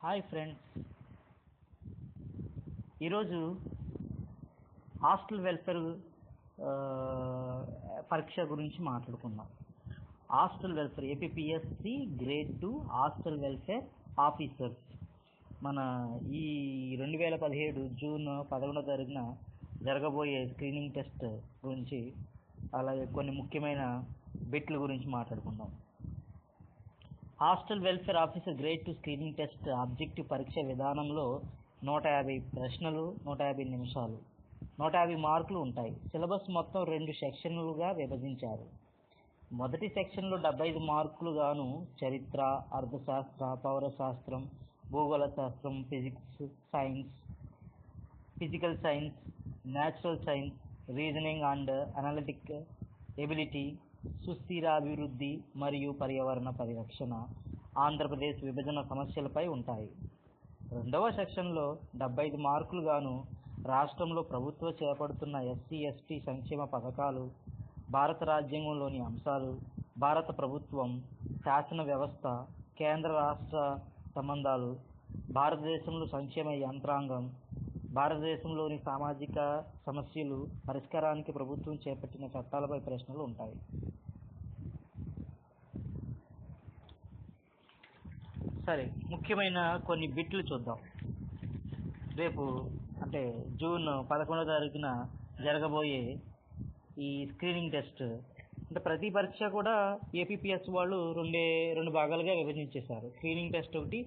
Hi friends, ఈరోజు hostel welfare పరీక్ష గురించి మాట్లాడుకుందాం. Hostel welfare APPSC grade 2 hostel welfare officers మన ఈ 2017 జూన్ 11వ తారీఖున జరగబోయే స్క్రీనింగ్ టెస్ట్ గురించి, అలాగే కొన్ని ముఖ్యమైన బిట్ల గురించి మాట్లాడుకుందాం. Hostel welfare officer grade 2 screening test objective పరీక్ష విధానంలో 150 ప్రశ్నలు, 150 నిమిషాలు, 150 మార్కులు ఉంటాయి. సిలబస్ మొత్తం 2 సెక్షన్లుగా విభజించారు. మొదటి సెక్షన్లో 75 మార్కులు గాను చరిత్ర, అర్థశాస్త్ర, పౌరశాస్త్రం, భూగోళ శాస్త్రం, physical science, natural science, reasoning and analytic ability, సుస్థిరాభివృద్ధి మరియు పర్యావరణ పరిరక్షణ, ఆంధ్రప్రదేశ్ విభజన సమస్యలపై ఉంటాయి. రెండవ సెక్షన్లో 75 మార్కులు గాను రాష్ట్రంలో ప్రభుత్వం చేపడుతున్న ఎస్సీ ఎస్టీ సంక్షేమ పథకాలు, భారత రాజ్యాంగంలోని అంశాలు, భారత ప్రభుత్వం, శాసన వ్యవస్థ, కేంద్ర రాష్ట్ర సంబంధాలు, భారతదేశంలో సంక్షేమ యంత్రాంగం, భారతదేశంలోని సామాజిక సమస్యలు పరిష్కారానికి ప్రభుత్వం చేపట్టిన చట్టాలపై ప్రశ్నలు ఉంటాయి. సరే, ముఖ్యమైన కొన్ని బిట్లు చూద్దాం. రేపు అంటే జూన్ 11వ తారీఖున జరగబోయే ఈ స్క్రీనింగ్ టెస్ట్ అంటే ప్రతి పరీక్ష కూడా ఏపీపీఎస్ వాళ్ళు రెండు భాగాలుగా విభజించేశారు. స్క్రీనింగ్ టెస్ట్ ఒకటి,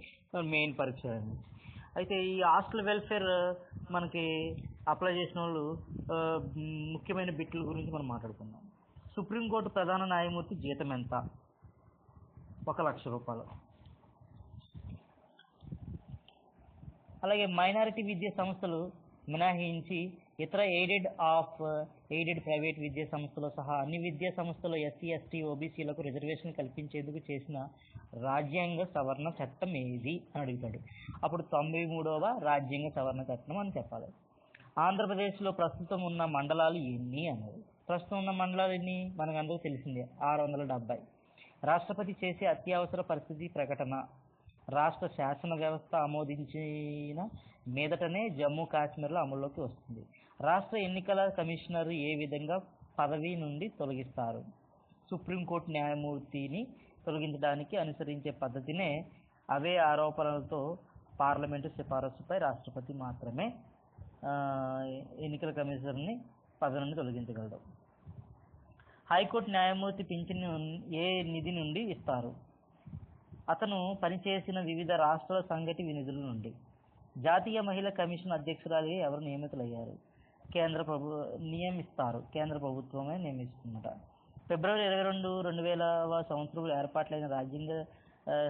మెయిన్ పరీక్ష అని. అయితే ఈ హాస్టల్ వెల్ఫేర్ మనకి అప్లై చేసిన వాళ్ళు ముఖ్యమైన బిట్ల గురించి మనం మాట్లాడుకుందాం. సుప్రీంకోర్టు ప్రధాన న్యాయమూర్తి జీతం ఎంత? 1,00,000 రూపాయలు. అలాగే మైనారిటీ విద్యా సంస్థలు మినహాయించి ఇతర ఎయిడెడ్ ప్రైవేట్ విద్యా సంస్థలు సహా అన్ని విద్యా సంస్థలు ఎస్సీ ఎస్టీ ఓబీసీలకు రిజర్వేషన్ కల్పించేందుకు చేసిన రాజ్యాంగ సవరణ చట్టం ఏది అని అడుగుతాడు. అప్పుడు 93వ రాజ్యాంగ సవరణ చట్టం అని చెప్పాలి. ఆంధ్రప్రదేశ్లో ప్రస్తుతం ఉన్న మండలాలు ఎన్ని అన్నది. ప్రస్తుతం ఉన్న మండలాలు ఎన్ని మనకు అందరూ తెలిసిందే, 670. రాష్ట్రపతి చేసే అత్యవసర పరిస్థితి ప్రకటన రాష్ట్ర శాసన వ్యవస్థ ఆమోదించిన మీదటనే జమ్మూ కాశ్మీర్లో అమల్లోకి వస్తుంది. రాష్ట్ర ఎన్నికల కమిషనర్ ఏ విధంగా పదవి నుండి తొలగిస్తారు? సుప్రీంకోర్టు న్యాయమూర్తిని తొలగించడానికి అనుసరించే పద్ధతినే. అవే ఆరోపణలతో పార్లమెంటు సిఫారసుపై రాష్ట్రపతి మాత్రమే ఎన్నికల కమిషనర్ని పదవి నుండి తొలగించగలడు. హైకోర్టు న్యాయమూర్తి పింఛను ఏ నిధి నుండి ఇస్తారు? అతను పనిచేసిన వివిధ రాష్ట్రాల సంఘటి నిధుల నుండి. జాతీయ మహిళా కమిషన్ అధ్యక్షురాలిగా ఎవరు నియమితులయ్యారు? కేంద్ర ప్రభుత్వమే నియమిస్తుందట. ఫిబ్రవరి 22, 2000వ సంవత్సరంలో ఏర్పాట్లైన రాజ్యాంగ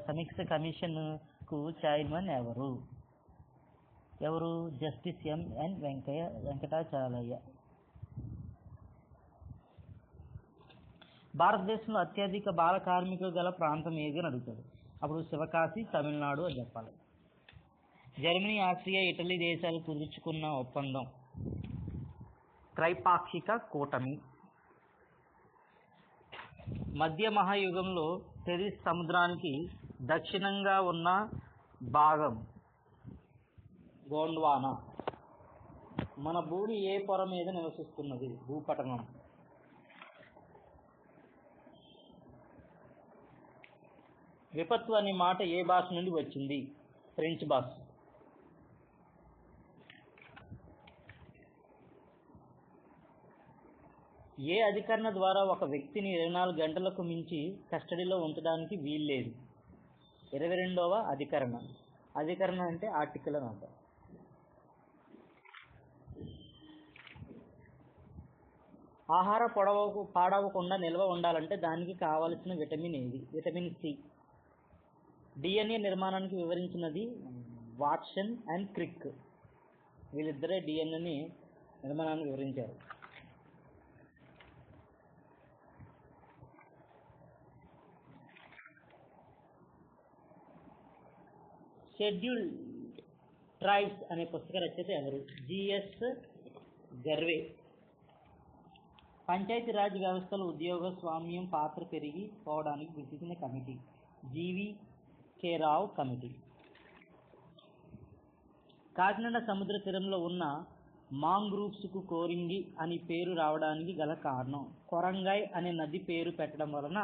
సమీక్ష కమిషన్కు చైర్మన్ ఎవరు? Justice M N Venkatachaliah. భారతదేశంలో అత్యధిక బాల కార్మికులు గల ప్రాంతం ఏది అని అడుగుతాడు. అప్పుడు శివకాశి, తమిళనాడు అని చెప్పాలి. జర్మనీ, ఆస్ట్రియా, ఇటలీ దేశాలు కుదుర్చుకున్న ఒప్పందం త్రైపాక్షిక కూటమి. మధ్య మహాయుగంలో టెరిస్ సముద్రానికి దక్షిణంగా ఉన్న భాగం గోండ్వానా. మన భూమి ఏ పొర మీద నివసిస్తున్నది? భూపటలం. విపత్తు అనే మాట ఏ భాష నుండి వచ్చింది? ఫ్రెంచ్ భాష. ఏ అధికరణ ద్వారా ఒక వ్యక్తిని 24 గంటలకు మించి కస్టడీలో ఉంచడానికి వీల్లేదు? 22వ అధికరణ. అధికరణ అంటే ఆర్టికల్ అన్నమాట. ఆహార పాడవకుండా నిల్వ ఉండాలంటే దానికి కావలసిన విటమిన్ ఏది? Vitamin C. డిఎన్ఏ నిర్మాణానికి వివరించినది వాట్సన్ అండ్ క్రిక్. వీళ్ళిద్దరే డిఎన్ఏని నిర్మాణాన్ని వివరించారు. షెడ్యూల్డ్ ట్రైబ్స్ అనే పుస్తక రచయిత ఎవరు? జిఎస్ గర్వే. పంచాయతీరాజ్ వ్యవస్థలో ఉద్యోగస్వామ్యం పాత్ర పెరిగి పోవడానికి గుర్తించిన కమిటీ జీవి కే రావు కమిటీ. కాకినాడ సముద్ర తీరంలో ఉన్న మాంగ్రూవ్స్కు కోరింగి అని పేరు రావడానికి గల కారణం కొరంగాయ్ అనే నది పేరు పెట్టడం వలన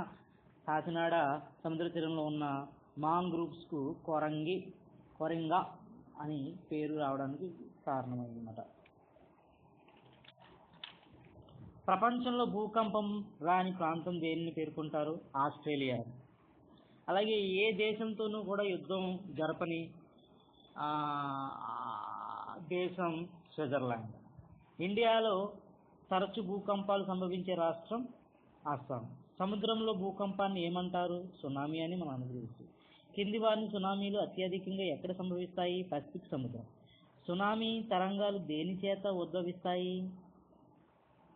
కాకినాడ సముద్ర తీరంలో ఉన్న మాంగ్రూవ్స్కు కొరంగా అని పేరు రావడానికి కారణమైందన్నమాట. ప్రపంచంలో భూకంపం రాని ప్రాంతం దేనిని పేర్కొంటారు? ఆస్ట్రేలియా. అలాగే ఏ దేశంతోనూ కూడా యుద్ధం జరపని దేశం స్విట్జర్లాండ్. ఇండియాలో తరచు భూకంపాలు సంభవించే రాష్ట్రం అస్సాం. సముద్రంలో భూకంపాన్ని ఏమంటారు? సునామీ అని మనం అనుకోవచ్చు. కింది వారిని సునామీలు అత్యధికంగా ఎక్కడ సంభవిస్తాయి? పసిఫిక్ సముద్రం. సునామీ తరంగాలు దేని చేత ఉద్భవిస్తాయి?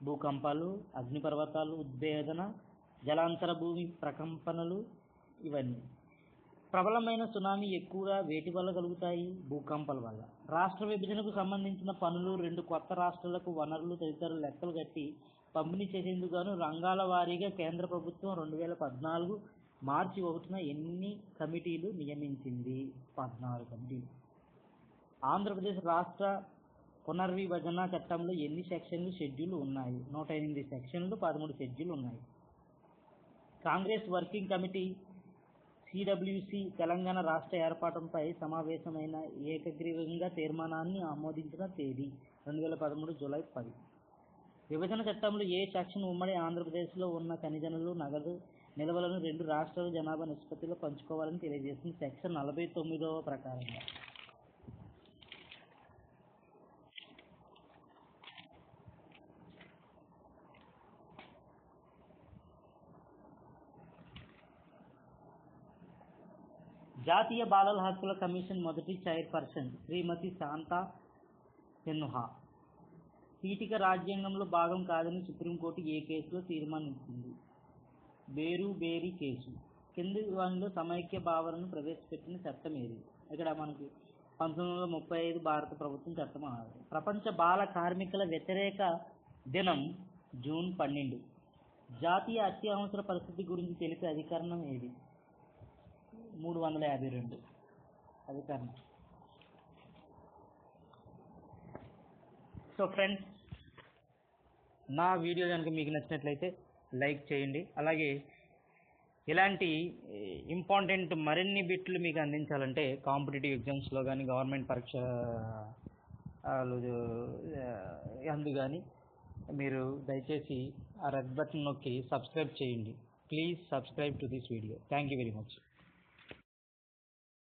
భూకంపాలు, అగ్నిపర్వతాలు ఉద్భేదన, జలాంతర భూమి ప్రకంపనలు ఇవన్నీ. ప్రబలమైన సునామీ ఎక్కువగా వేటి వల్ల కలుగుతాయి? భూకంపాల వల్ల. రాష్ట్ర విభజనకు సంబంధించిన పనులు 2 కొత్త రాష్ట్రాలకు వనరులు తదితర లెక్కలు కట్టి పంపిణీ చేసేందుకు గాను రంగాల వారీగా కేంద్ర ప్రభుత్వం 2014 మార్చి 1న ఎన్ని కమిటీలు నియమించింది? 14 కమిటీలు. ఆంధ్రప్రదేశ్ రాష్ట్ర పునర్విభజన చట్టంలో ఎన్ని సెక్షన్లు షెడ్యూల్ ఉన్నాయి? 108 సెక్షన్లు 13 షెడ్యూల్ ఉన్నాయి. Congress working committee CWC Telangana రాష్ట్ర ఏర్పాటుపై సమావేశమైన ఏకగ్రీవంగా తీర్మానాన్ని ఆమోదించిన తేదీ 2013 జూలై 10. విభజన చట్టంలో ఏ సెక్షన్ ఉమ్మడి ఆంధ్రప్రదేశ్లో ఉన్న ఖనిజాలు నగదు నిల్వలను 2 రాష్ట్రాల జనాభా నిష్పత్తిలో పంచుకోవాలని తెలియజేసింది? సెక్షన్ 49వ ప్రకారంగా. జాతీయ బాలల హక్కుల కమిషన్ మొదటి చైర్పర్సన్ శ్రీమతి శాంతా సిన్హా. పీఠిక రాజ్యాంగంలో భాగం కాదని సుప్రీంకోర్టు ఏ కేసులో తీర్మానించింది? బేరీ కేసు. కింది వానిలో సమైక్య భావనను ప్రవేశపెట్టిన చట్టం ఏది? ఇక్కడ మనకి 1935 భారత ప్రభుత్వం చట్టం అన్నారు. ప్రపంచ బాల కార్మికుల వ్యతిరేక దినం జూన్ 12. జాతీయ అత్యవసర పరిస్థితి గురించి తెలిపే అధికరణం ఏది? 352 అధికరణం. సో ఫ్రెండ్స్, నా వీడియో కనుక మీకు నచ్చినట్లయితే లైక్ చేయండి. అలాగే ఇలాంటి ఇంపార్టెంట్ మరిన్ని బిట్లు మీకు అందించాలంటే కాంపిటేటివ్ ఎగ్జామ్స్లో కానీ గవర్నమెంట్ పరీక్ష అందు కానీ మీరు దయచేసి ఆ రెడ్ బటన్ నొక్కి సబ్స్క్రైబ్ చేయండి. Please subscribe to this video. Thank you very much.